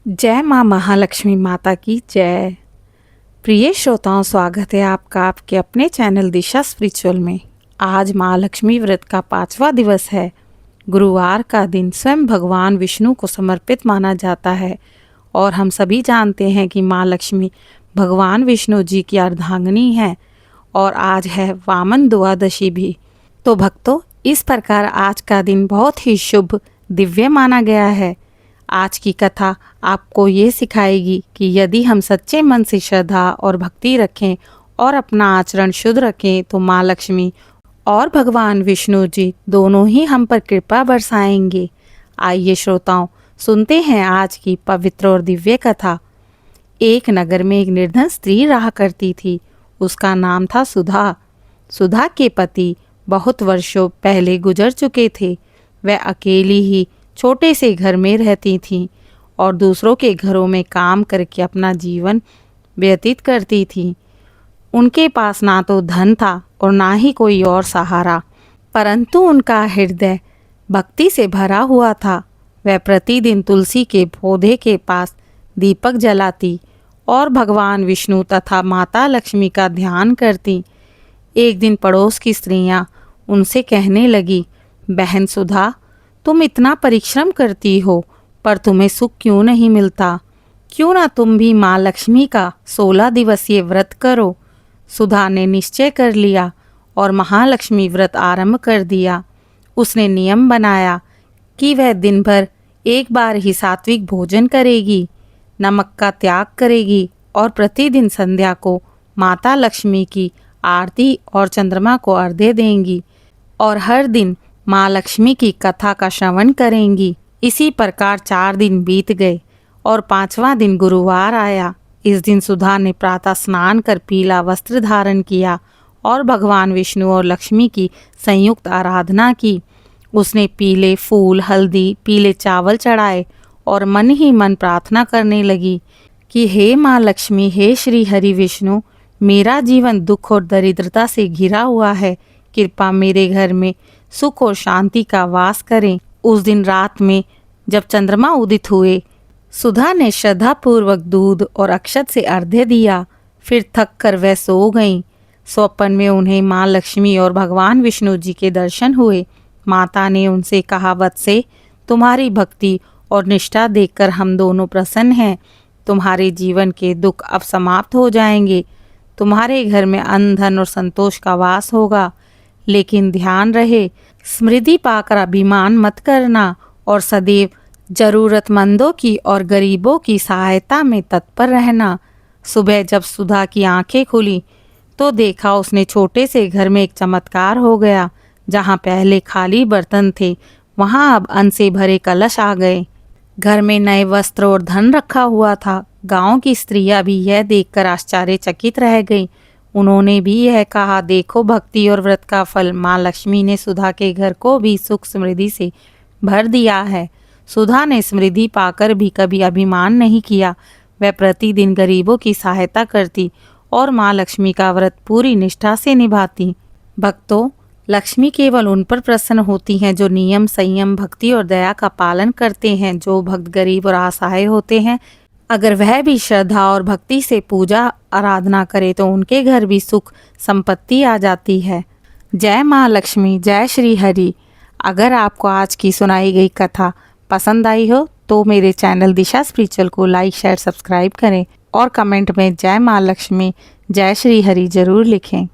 जय माँ महालक्ष्मी माता की जय। प्रिय श्रोताओं, स्वागत है आपका आपके अपने चैनल दिशा स्पिरिचुअल में। आज महालक्ष्मी व्रत का 5वां दिवस है। गुरुवार का दिन स्वयं भगवान विष्णु को समर्पित माना जाता है और हम सभी जानते हैं कि माँ लक्ष्मी भगवान विष्णु जी की अर्धांगिनी है और आज है वामन द्वादशी भी। तो भक्तों, इस प्रकार आज का दिन बहुत ही शुभ दिव्य माना गया है। आज की कथा आपको ये सिखाएगी कि यदि हम सच्चे मन से श्रद्धा और भक्ति रखें और अपना आचरण शुद्ध रखें तो माँ लक्ष्मी और भगवान विष्णु जी दोनों ही हम पर कृपा बरसाएंगे। आइए श्रोताओं, सुनते हैं आज की पवित्र और दिव्य कथा। एक नगर में एक निर्धन स्त्री रहा करती थी। उसका नाम था सुधा। सुधा के पति बहुत वर्षों पहले गुजर चुके थे। वह अकेली ही छोटे से घर में रहती थीं और दूसरों के घरों में काम करके अपना जीवन व्यतीत करती थीं। उनके पास ना तो धन था और ना ही कोई और सहारा, परंतु उनका हृदय भक्ति से भरा हुआ था। वह प्रतिदिन तुलसी के पौधे के पास दीपक जलाती और भगवान विष्णु तथा माता लक्ष्मी का ध्यान करती। एक दिन पड़ोस की स्त्रियां उनसे कहने लगी, बहन सुधा, तुम इतना परिश्रम करती हो पर तुम्हें सुख क्यों नहीं मिलता? क्यों ना तुम भी माँ लक्ष्मी का 16 दिवसीय व्रत करो। सुधा ने निश्चय कर लिया और महालक्ष्मी व्रत आरंभ कर दिया। उसने नियम बनाया कि वह दिन भर एक बार ही सात्विक भोजन करेगी, नमक का त्याग करेगी और प्रतिदिन संध्या को माता लक्ष्मी की आरती और चंद्रमा को अर्घ्य देंगी और हर दिन माँ लक्ष्मी की कथा का श्रवण करेंगी। इसी प्रकार 4 दिन बीत गए और 5वां दिन गुरुवार आया। इस दिन सुधा ने प्रातः स्नान कर पीला वस्त्र धारण किया और भगवान विष्णु और लक्ष्मी की संयुक्त आराधना की। उसने पीले फूल, हल्दी, पीले चावल चढ़ाए और मन ही मन प्रार्थना करने लगी कि हे माँ लक्ष्मी, हे श्री हरि विष्णु, मेरा जीवन दुख और दरिद्रता से घिरा हुआ है। कृपा मेरे घर में सुख और शांति का वास करें। उस दिन रात में जब चंद्रमा उदित हुए, सुधा ने श्रद्धा पूर्वक दूध और अक्षत से अर्घ्य दिया। फिर थक कर वह सो गईं। स्वप्न में उन्हें माँ लक्ष्मी और भगवान विष्णु जी के दर्शन हुए। माता ने उनसे कहा, वत्से, तुम्हारी भक्ति और निष्ठा देखकर हम दोनों प्रसन्न हैं। तुम्हारे जीवन के दुख अब समाप्त हो जाएंगे। तुम्हारे घर में अन्न, धन और संतोष का वास होगा। लेकिन ध्यान रहे, समृद्धि पाकर अभिमान मत करना और सदैव जरूरतमंदों की और गरीबों की सहायता में तत्पर रहना। सुबह जब सुधा की आंखें खुली तो देखा उसने छोटे से घर में एक चमत्कार हो गया। जहाँ पहले खाली बर्तन थे वहाँ अब अन्न से भरे कलश आ गए। घर में नए वस्त्र और धन रखा हुआ था। गांव की स्त्रियां भी यह देखकर आश्चर्यचकित रह गईं। उन्होंने भी यह कहा, देखो, भक्ति और व्रत का फल। माँ लक्ष्मी ने सुधा के घर को भी सुख समृद्धि से भर दिया है। सुधा ने समृद्धि पाकर भी कभी अभिमान नहीं किया। वह प्रतिदिन गरीबों की सहायता करती और माँ लक्ष्मी का व्रत पूरी निष्ठा से निभाती। भक्तों, लक्ष्मी केवल उन पर प्रसन्न होती हैं जो नियम, संयम, भक्ति और दया का पालन करते हैं। जो भक्त गरीब और असहाय होते हैं, अगर वह भी श्रद्धा और भक्ति से पूजा आराधना करे तो उनके घर भी सुख संपत्ति आ जाती है। जय माँ लक्ष्मी, जय श्री हरि। अगर आपको आज की सुनाई गई कथा पसंद आई हो तो मेरे चैनल दिशा स्पिरिचुअल को लाइक, शेयर, सब्सक्राइब करें और कमेंट में जय माँ लक्ष्मी, जय श्री हरि जरूर लिखें।